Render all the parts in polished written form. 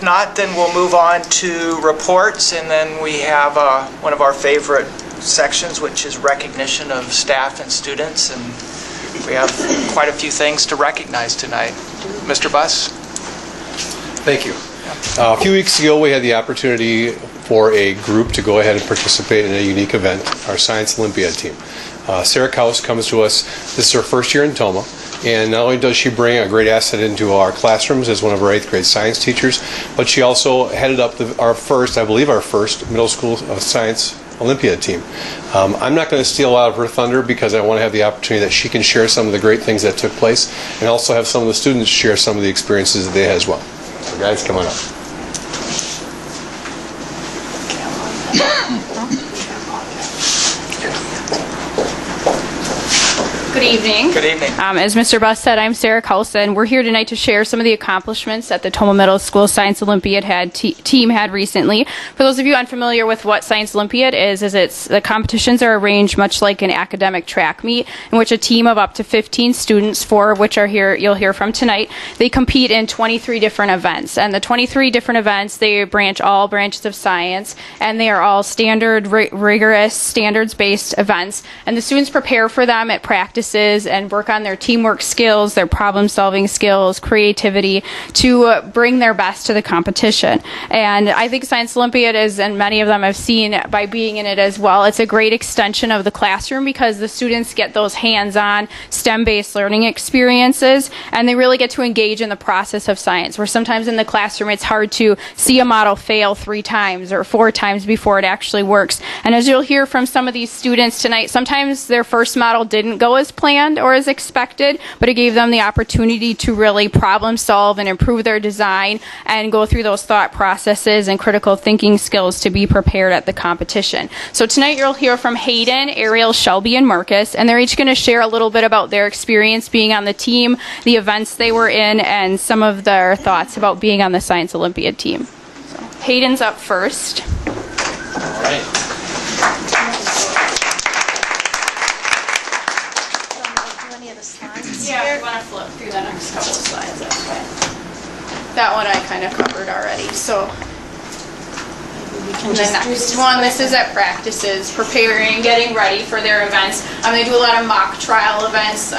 If not, then we'll move on to reports, and then we have one of our favorite sections, which is recognition of staff and students, and we have quite a few things to recognize tonight. Mr. Buss? Thank you. A few weeks ago, we had the opportunity for a group to go ahead and participate in a unique event, our Science Olympiad team. Sarah Kaus comes to us. This is her first year in Toma, and not only does she bring a great asset into our classrooms as one of our 8th grade science teachers, but she also headed up our first middle school science Olympiad team. I'm not going to steal a lot of her thunder because I want to have the opportunity that she can share some of the great things that took place and also have some of the students share some of the experiences that they had as well. So guys, come on up. Good evening. Good evening. As Mr. Buss said, I'm Sarah Coulson. We're here tonight to share some of the accomplishments that the Toma Middle School Science Olympiad team had recently. For those of you unfamiliar with what Science Olympiad is the competitions are arranged much like an academic track meet in which a team of up to 15 students, 4 of which are here, you'll hear from tonight, they compete in 23 different events. And the 23 different events, they all branches of science, and they are all standard, rigorous, standards-based events. And the students prepare for them at practice and work on their teamwork skills, their problem-solving skills, creativity to bring their best to the competition. And I think Science Olympiad is, and many of them have seen by being in it as well, it's a great extension of the classroom because the students get those hands-on STEM-based learning experiences and they really get to engage in the process of science, where sometimes in the classroom it's hard to see a model fail 3 times or 4 times before it actually works. And as you'll hear from some of these students tonight, sometimes their first model didn't go as planned or as expected, but it gave them the opportunity to really problem solve and improve their design and go through those thought processes and critical thinking skills to be prepared at the competition. So tonight you'll hear from Hayden, Ariel, Shelby, and Marcus, and they're each going to share a little bit about their experience being on the team, the events they were in, and some of their thoughts about being on the Science Olympiad team. So Hayden's up first. All right. Yeah, if you want to flip through the next couple of slides, that's fine. That one I kind of covered already, so. And the next one, this is at practices, preparing, getting ready for their events. They do a lot of mock trial events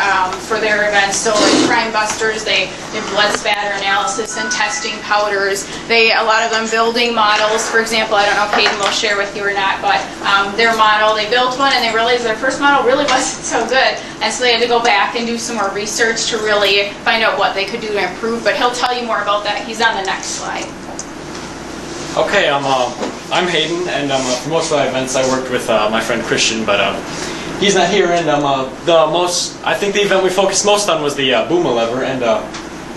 for their events. So like Crime Busters, they did blood spatter analysis and testing powders. A lot of them building models. For example, I don't know if Hayden will share with you or not, but their model, they built one and they realized their first model really wasn't so good. And so they had to go back and do some more research to really find out what they could do to improve. But he'll tell you more about that. He's on the next slide. Okay, I'm Hayden, and for most of my events I worked with my friend Christian, but he's not here. And I think the event we focused most on was the boom lever. And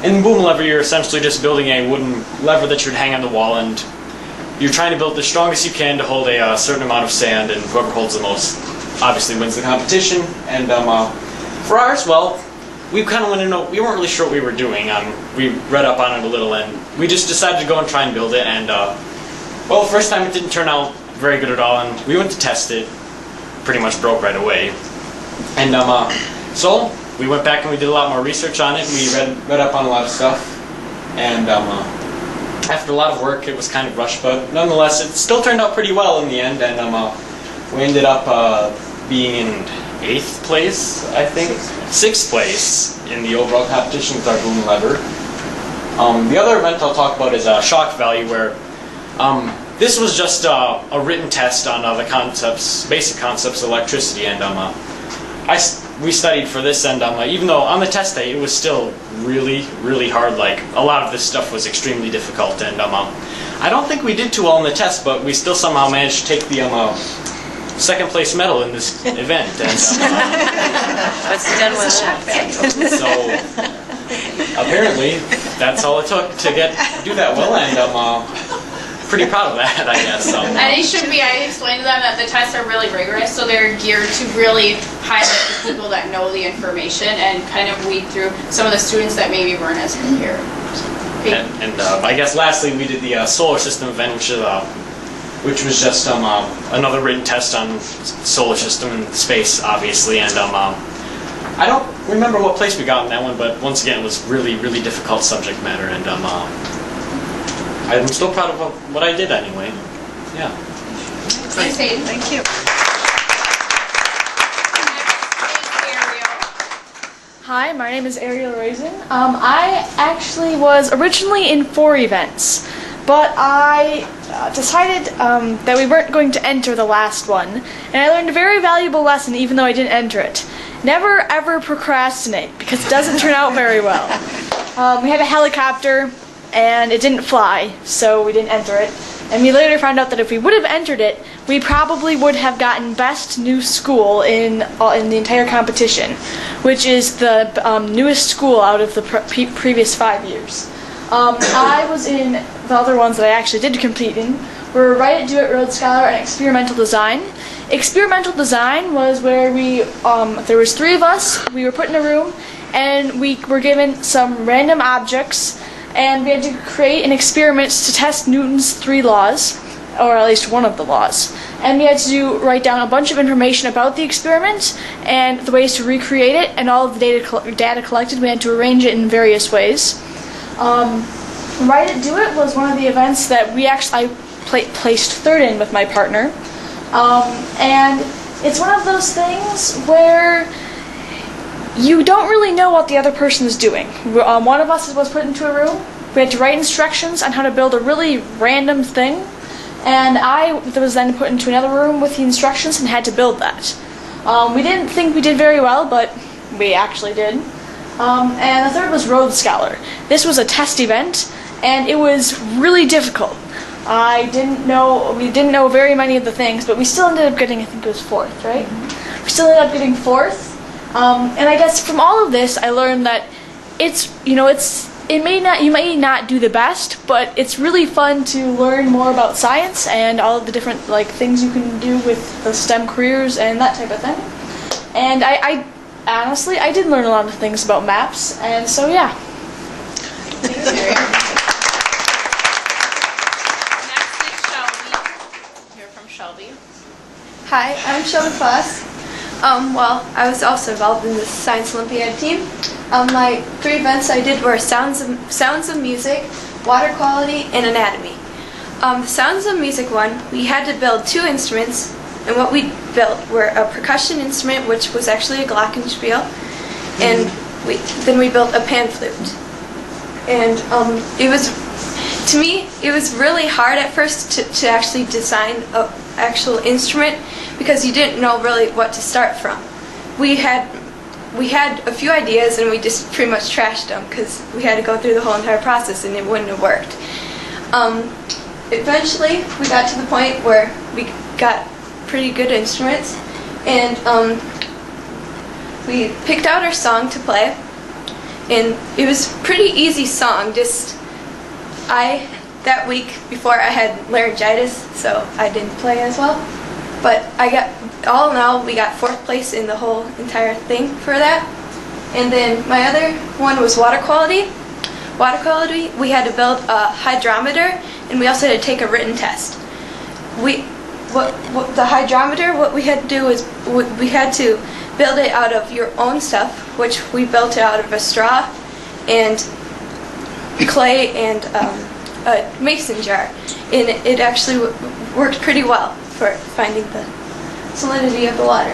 in boom lever, you're essentially just building a wooden lever that you'd hang on the wall, and you're trying to build the strongest you can to hold a certain amount of sand, and whoever holds the most obviously wins the competition. And for ours, well, we kind of went in, we weren't really sure what we were doing. We read up on it a little, and we just decided to go and try and build it. And well, first time it didn't turn out very good at all, and we went to test it. Pretty much broke right away. And so we went back and we did a lot more research on it. We read up on a lot of stuff, and after a lot of work, it was kind of rushed, but nonetheless, it still turned out pretty well in the end. And we ended up being in 8th place, I think, 6th place in the overall competition with our boom lever. The other event I'll talk about is shock value, where this was just a written test on the basic concepts of electricity, and we studied for this, and even though on the test day it was still really, really hard, like a lot of this stuff was extremely difficult, and I don't think we did too well in the test, but we still somehow managed to take the 2nd place medal in this event. And what's done with it? So apparently that's all it took to do that well, and pretty proud of that, I guess. And I explained to them that the tests are really rigorous, so they're geared to really highlight the people that know the information and kind of weed through some of the students that maybe weren't as prepared. And I guess lastly we did the solar system event, which was just another written test on solar system and space, obviously, and I don't remember what place we got in that one, but once again it was really, really difficult subject matter, and I'm still proud of what I did anyway. Yeah. Thanks, Hayden. Thank you. Hi, my name is Ariel Raisin. I actually was originally in 4 events, but I decided that we weren't going to enter the last one, and I learned a very valuable lesson even though I didn't enter it. Never ever procrastinate, because it doesn't turn out very well. We had a helicopter, and it didn't fly, so we didn't enter it. And we later found out that if we would have entered it, we probably would have gotten Best New School in the entire competition, which is the newest school out of the previous 5 years. I was in the other ones that I actually did compete in. Were Write It, Do It, Rhodes Scholar, and Experimental Design. Experimental Design was where there was 3 of us, we were put in a room, and we were given some random objects, and we had to create an experiment to test Newton's 3 laws, or at least one of the laws. And we had to write down a bunch of information about the experiment and the ways to recreate it, and all of the data collected. We had to arrange it in various ways. Write It, Do It was one of the events that I placed 3rd in with my partner. And it's one of those things where you don't really know what the other person is doing. One of us was put into a room. We had to write instructions on how to build a really random thing, and I was then put into another room with the instructions and had to build that. We didn't think we did very well, but we actually did. And the 3rd was Rhodes Scholar. This was a test event, and it was really difficult. We didn't know very many of the things, but we still ended up getting, I think it was 4th, right? We still ended up getting 4th. And I guess from all of this, I learned that you may not do the best, but it's really fun to learn more about science and all of the different things you can do with the STEM careers and that type of thing. And I honestly did learn a lot of things about maps, and so yeah. Next is Shelby. Hear from Shelby. Hi, I'm Shelby Foss. I was also involved in the Science Olympiad team. My 3 events I did were sounds of music, water quality, and anatomy. The sounds of music one, we had to build 2 instruments, and what we built were a percussion instrument, which was actually a glockenspiel, and then we built a pan flute. And to me, it was really hard at first to actually design an actual instrument, because you didn't know really what to start from. We had a few ideas, and we just pretty much trashed them because we had to go through the whole entire process and it wouldn't have worked. Eventually we got to the point where we got pretty good instruments, and we picked out our song to play, and it was a pretty easy song. That week before I had laryngitis, so I didn't play as well. But all in all, we got 4th place in the whole entire thing for that. And then my other one was water quality. Water quality, we had to build a hydrometer, and we also had to take a written test. The hydrometer, what we had to do is we had to build it out of your own stuff, which we built it out of a straw and clay and a mason jar, and it actually worked pretty well for finding the salinity of the water.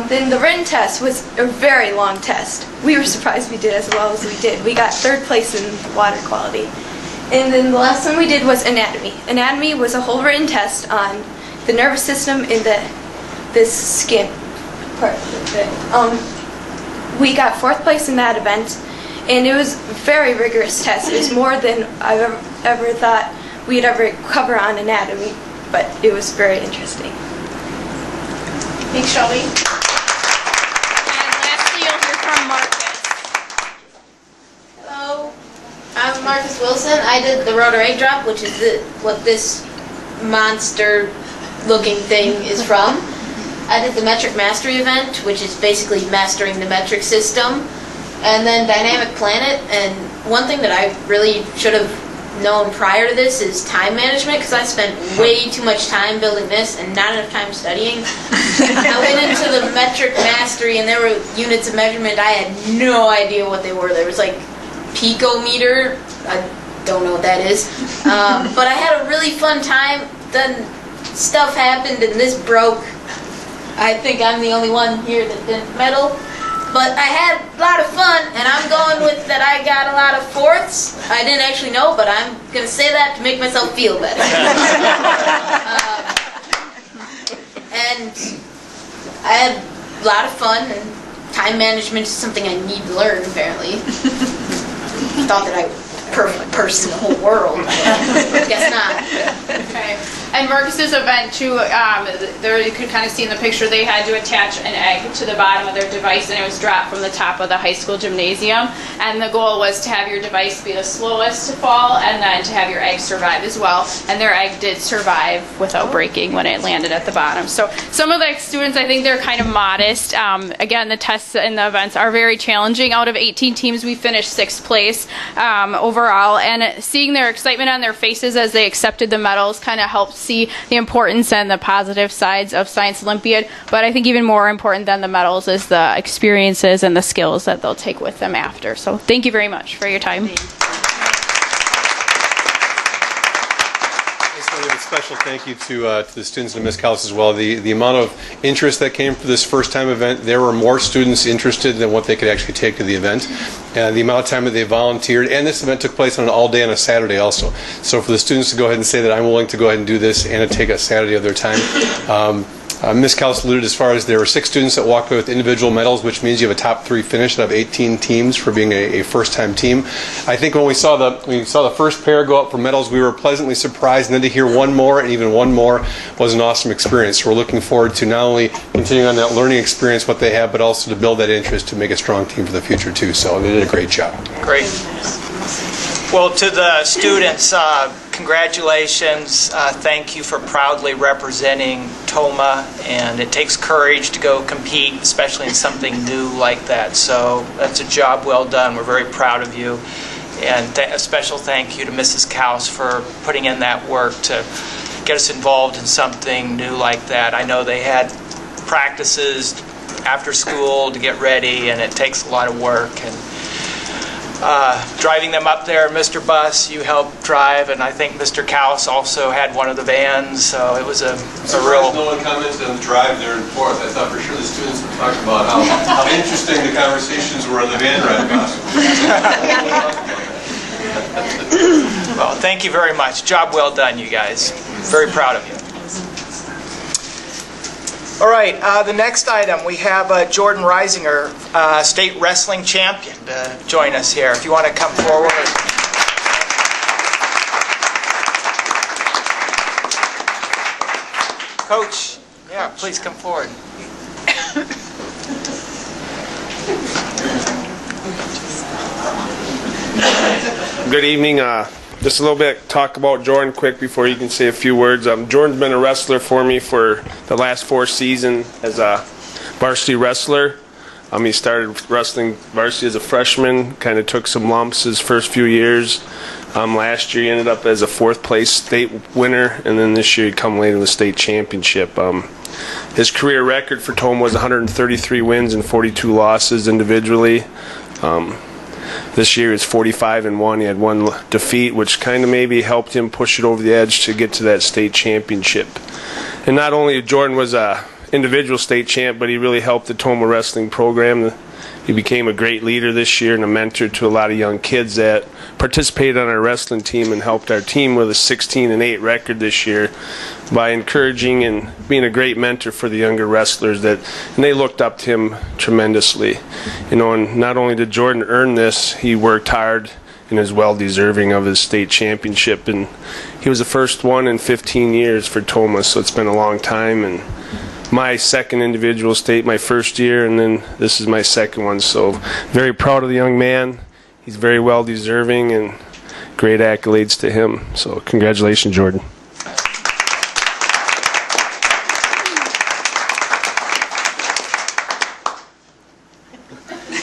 Then the written test was a very long test. We were surprised we did as well as we did. We got 3rd place in water quality. And then the last one we did was anatomy. Anatomy was a whole written test on the nervous system and this skin part of it. We got 4th place in that event, and it was a very rigorous test. It was more than I've ever thought we'd ever cover on anatomy, but it was very interesting. Thanks, Shelby. And lastly, you'll hear from Marcus. Hello, I'm Marcus Wilson. I did the rotor egg drop, which is what this monster-looking thing is from. I did the metric mastery event, which is basically mastering the metric system. And then dynamic planet, and one thing that I really should have known prior to this is time management, because I spent way too much time building this and not enough time studying. I went into the metric mastery, and there were units of measurement I had no idea what they were. There was like picometer, don't know what that is. But I had a really fun time. Then stuff happened and this broke. I think I'm the only one here that didn't medal. But I had a lot of fun, and I'm going with that I got a lot of fourths. I didn't actually know, but I'm going to say that to make myself feel better. And I had a lot of fun, and time management is something I need to learn, apparently. Thought that I was the perfect person in the whole world. Guess not. Okay. And Marcus's event too, there you could kind of see in the picture, they had to attach an egg to the bottom of their device, and it was dropped from the top of the high school gymnasium. And the goal was to have your device be the slowest to fall, and then to have your egg survive as well. And their egg did survive without breaking when it landed at the bottom. So some of the students, I think they're kind of modest. Again, the tests and the events are very challenging. Out of 18 teams, we finished 6th place overall, and seeing their excitement on their faces as they accepted the medals kind of helped see the importance and the positive sides of Science Olympiad. But I think even more important than the medals is the experiences and the skills that they'll take with them after. So thank you very much for your time. A special thank you to the students in Miss House as well. The amount of interest that came for this first time event, there were more students interested than what they could actually take to the event. And the amount of time that they volunteered, and this event took place on an all day on a Saturday also. So for the students to go ahead and say that I'm willing to go ahead and do this and to take a Saturday of their time, Ms. Callis alluded as far as there were 6 students that walked away with individual medals, which means you have a top 3 finish out of 18 teams for being a first-time team. I think when we saw the first pair go up for medals, we were pleasantly surprised, and then to hear one more and even one more was an awesome experience. So we're looking forward to not only continuing on that learning experience, what they have, but also to build that interest to make a strong team for the future too. So they did a great job. Great. Well, to the students, congratulations. Thank you for proudly representing TOMA, and it takes courage to go compete, especially in something new like that. So that's a job well done. We're very proud of you. And a special thank you to Mrs. Kaus for putting in that work to get us involved in something new like that. I know they had practices after school to get ready, and it takes a lot of work. And driving them up there, Mr. Bus, you helped drive, and I think Mr. Kaus also had one of the vans, so it was a real... No one commented on the drive there and forth. I thought for sure the students would talk about how interesting the conversations were on the van ride. Well, thank you very much. Job well done, you guys. Very proud of you. All right, the next item, we have Jordan Reisinger, state wrestling champion, to join us here. If you want to come forward. Coach, yeah, please come forward. Good evening. Just a little bit talk about Jordan quick before you can say a few words. Jordan's been a wrestler for me for the last 4 seasons as a varsity wrestler. He started wrestling varsity as a freshman, kind of took some lumps his first few years. Last year he ended up as a 4th place state winner, and then this year he come late in the state championship. His career record for Tome was 133 wins and 42 losses individually. This year is 45-1. He had 1 defeat, which kind of maybe helped him push it over the edge to get to that state championship. And not only Jordan was a individual state champ, but he really helped the Toma wrestling program. He became a great leader this year and a mentor to a lot of young kids that participated on our wrestling team and helped our team with a 16-8 record this year by encouraging and being a great mentor for the younger wrestlers and they looked up to him tremendously. You know, and not only did Jordan earn this, he worked hard and is well deserving of his state championship, and he was the first one in 15 years for Toma, so it's been a long time. And my second individual state, my first year, and then this is my second one. So very proud of the young man. He's very well deserving, and great accolades to him. So congratulations, Jordan.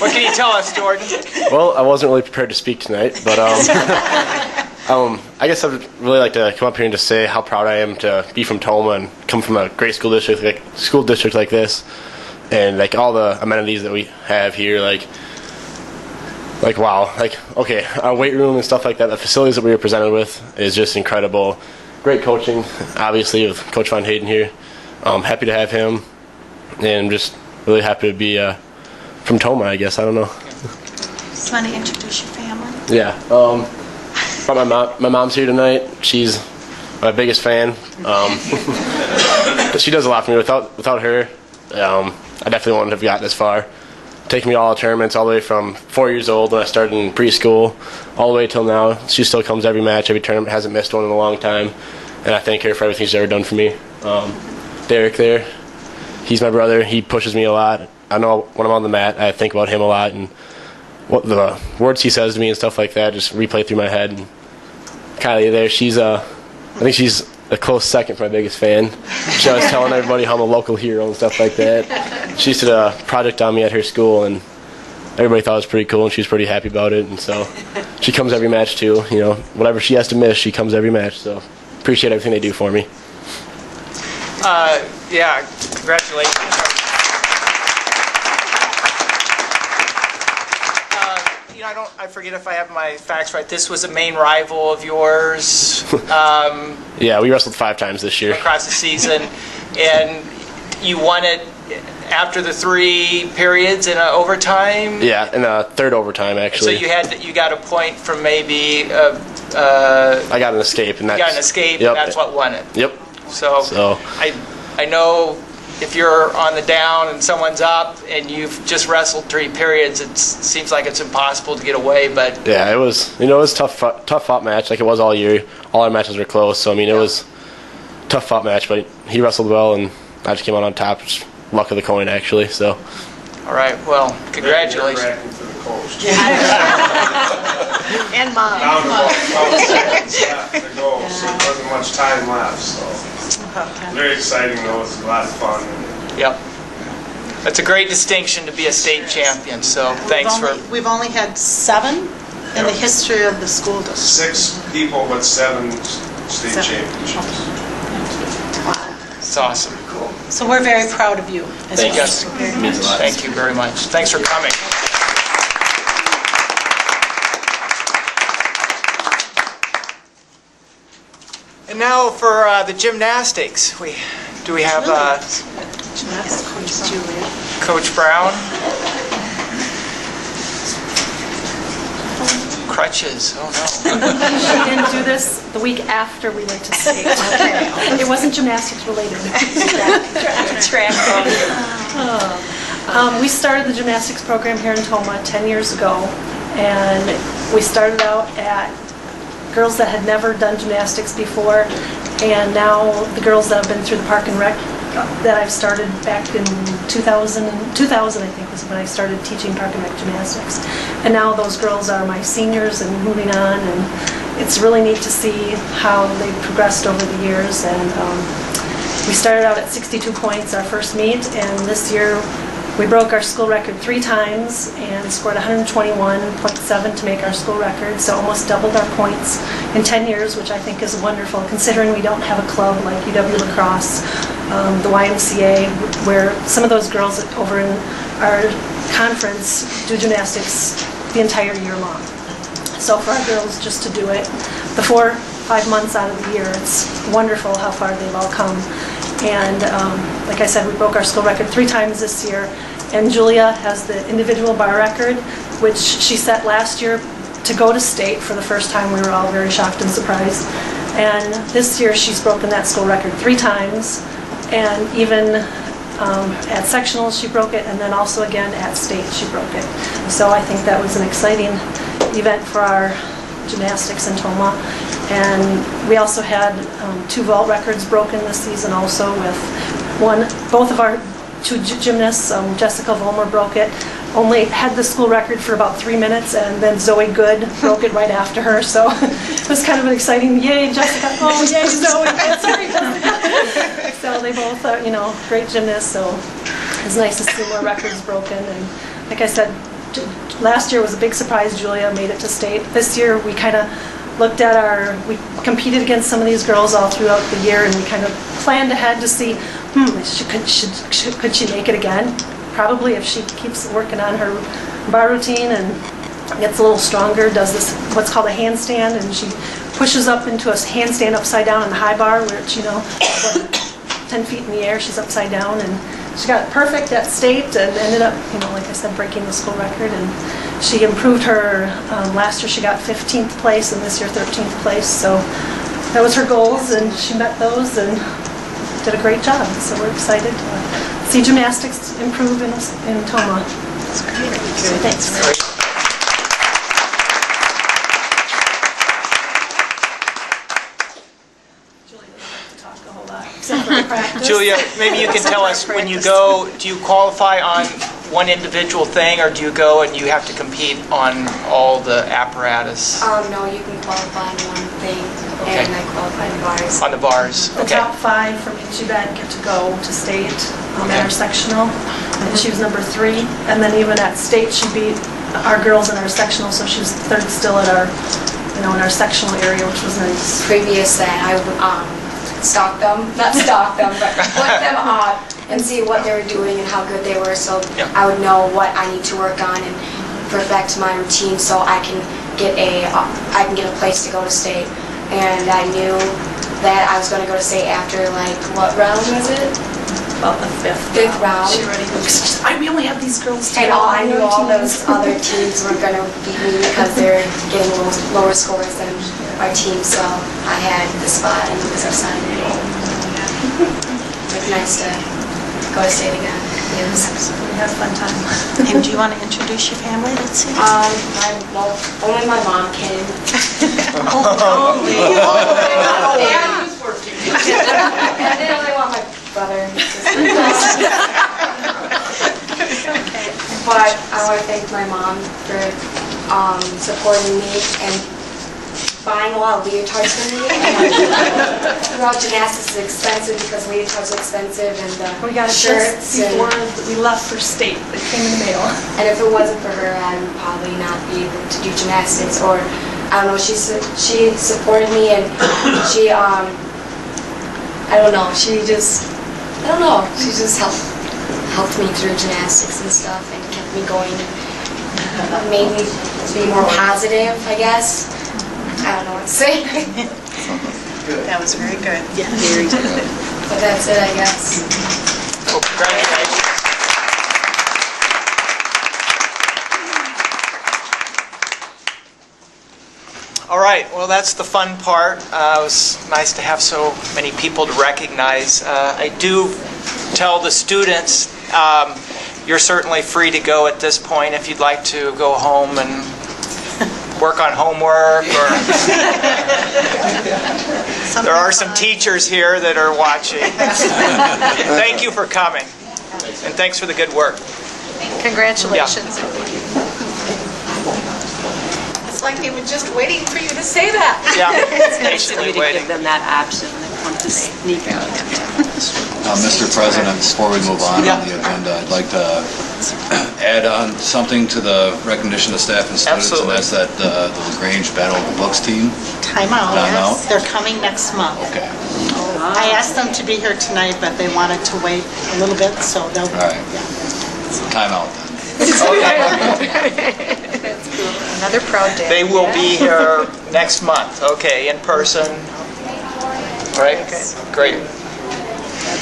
What can you tell us, Jordan? Well, I wasn't really prepared to speak tonight, but I guess I'd really like to come up here and just say how proud I am to be from Toma and come from a great school district like this, and like all the amenities that we have here. Like like, wow, like, okay, our weight room and stuff like that, the facilities that we were presented with is just incredible. Great coaching, obviously, with Coach Von Hayden here. Happy to have him, and just really happy to be from Toma, I guess. I don't know. Just want to introduce your family? Yeah. Brought my mom's here tonight. She's my biggest fan. She does a lot for me. Without her, I definitely wouldn't have gotten this far. Taking me to all the tournaments, all the way from 4 years old when I started in preschool, all the way till now. She still comes every match, every tournament, hasn't missed one in a long time. And I thank her for everything she's ever done for me. Derek there, he's my brother. He pushes me a lot. I know when I'm on the mat, I think about him a lot, and what the words he says to me and stuff like that just replay through my head. And Kylie there, I think she's a close second for my biggest fan. She was telling everybody how I'm a local hero and stuff like that. She did a project on me at her school, and everybody thought it was pretty cool, and she was pretty happy about it. And so she comes every match too. You know, whatever she has to miss, she comes every match. So appreciate everything they do for me. Yeah, congratulations. I forget if I have my facts right. This was a main rival of yours. Yeah, we wrestled 5 times this year. Across the season. And you won it after the 3 periods in overtime? Yeah, in a third overtime, actually. So you got a point from maybe... I got an escape. And you got an escape, yep. And that's what won it. Yep. So I know if you're on the down and someone's up and you've just wrestled 3 periods, it seems like it's impossible to get away. But yeah, it was tough fought match like it was all year. All our matches were close, so I mean it was a tough fought match. But he wrestled well, and I just came out on top. Just luck of the coin, actually. So. All right. Well, congratulations. And Mom. Down to about 12 seconds left to go, so there wasn't much time left. So very exciting though. It's a lot of fun. Yep. It's a great distinction to be a state champion. So thanks for. We've only had 7 in the history of the school district. 6 people, but 7 state championships. Wow. It's awesome. Cool. So we're very proud of you. Thank you. Thank you very much. Thanks for coming. And now for the gymnastics. Do we have Coach Brown? Crutches. Oh no. We didn't do this the week after we went to state. It wasn't gymnastics related. Track. We started the gymnastics program here in Toma 10 years ago, and we started out at girls that had never done gymnastics before, and now the girls that have been through the Park and Rec that I've started back in 2000 I think was when I started teaching Park and Rec gymnastics. And now those girls are my seniors and moving on, and it's really neat to see how they've progressed over the years. And we started out at 62 points our first meet, and this year we broke our school record 3 times and scored 121.7 to make our school record, so almost doubled our points in 10 years, which I think is wonderful considering we don't have a club like UW Lacrosse, the YMCA, where some of those girls over in our conference do gymnastics the entire year long. So for our girls just to do it the 4-5 months out of the year, it's wonderful how far they've all come. And like I said, we broke our school record 3 times this year. And Julia has the individual bar record, which she set last year to go to state for the first time. We were all very shocked and surprised. And this year she's broken that school record 3 times. And even at sectionals she broke it, and then also again at state she broke it. So I think that was an exciting event for our gymnastics in Toma. And we also had 2 vault records broken this season also, with both of our 2 gymnasts. Jessica Vollmer broke it, only had the school record for about 3 minutes, and then Zoe Good broke it right after her. So it was kind of an exciting, yay Jessica, oh yay Zoe, sorry Jessica. So they both are, great gymnasts, so it's nice to see more records broken. And like I said, last year was a big surprise. Julia made it to state. This year we kind of looked at we competed against some of these girls all throughout the year, and we kind of planned ahead to see, could she make it again? Probably, if she keeps working on her bar routine and gets a little stronger, does this, what's called a handstand, and she pushes up into a handstand upside down in the high bar, which, 10 feet in the air, she's upside down, and she got perfect at state and ended up, like I said, breaking the school record. And she improved her, last year she got 15th place and this year 13th place. So that was her goals and she met those and did a great job. So we're excited to see gymnastics improve in Toma. That's great. Thanks. Julia, maybe you can tell us, when you go, do you qualify on one individual thing, or do you go and you have to compete on all the apparatus? No, you can qualify on one thing, and I qualify in bars. On the bars, The okay. top 5 from each event get to go to state at our sectional, and she was number 3. And then even at state, she beat our girls in our sectional, so she was 3rd still at our, in our sectional area, which was nice. Previous that, I would stalk them, not stalk them, but look them up and see what they were doing and how good they were, so I would know what I need to work on and perfect my routine so I can get a place to go to state. And I knew that I was going to go to state after, what round was it? About the 5th round. She already we only have these girls And I knew all those other teams were going to beat me because they're getting lower scores than our team, so I had the spot and it was exciting. It's nice to go to state again. Yes, we had a fun time. And do you want to introduce your family? Let's see. Only my mom came. Only. And they only want my brother and sister. But I want to thank my mom for supporting me and buying a lot of leotards for me. Throughout gymnastics is expensive because leotards are expensive and the We got it shirts. just before we left for state. They came in the mail. And if it wasn't for her, I would probably not be able to do gymnastics. Or, I don't know, she supported me and she, I don't know, she just helped me through gymnastics and stuff and kept me going. Made me be more positive, I guess. I don't know what to say. That was very good. Yeah, very good. But that's it, I guess. Well, congratulations. All right, well, that's the fun part. It was nice to have so many people to recognize. I do tell the students, you're certainly free to go at this point if you'd like to go home and work on homework, or there are some teachers here that are watching. Thank you for coming, and thanks for the good work. Congratulations. Yeah. It's like they were just waiting for you to say that. Yeah, It's nice of patiently you to waiting. give them that option. They want to sneak out. Mr. President, before we move on the agenda, I'd like to add on something to the recognition of staff and students, Absolutely. and that's that the LaGrange Battle of the Books team. Time out. Time out? They're coming next month. Okay. I asked them to be here tonight, but they wanted to wait a little bit, so they'll. All right. Yeah. Time out then. Another proud day. They will be here next month, okay, in person. All right, great.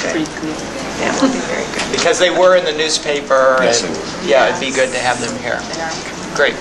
Pretty good. That will be very good. Because they were in the newspaper, Yes, and they were. yeah, it'd be good to have them here. They are. Great.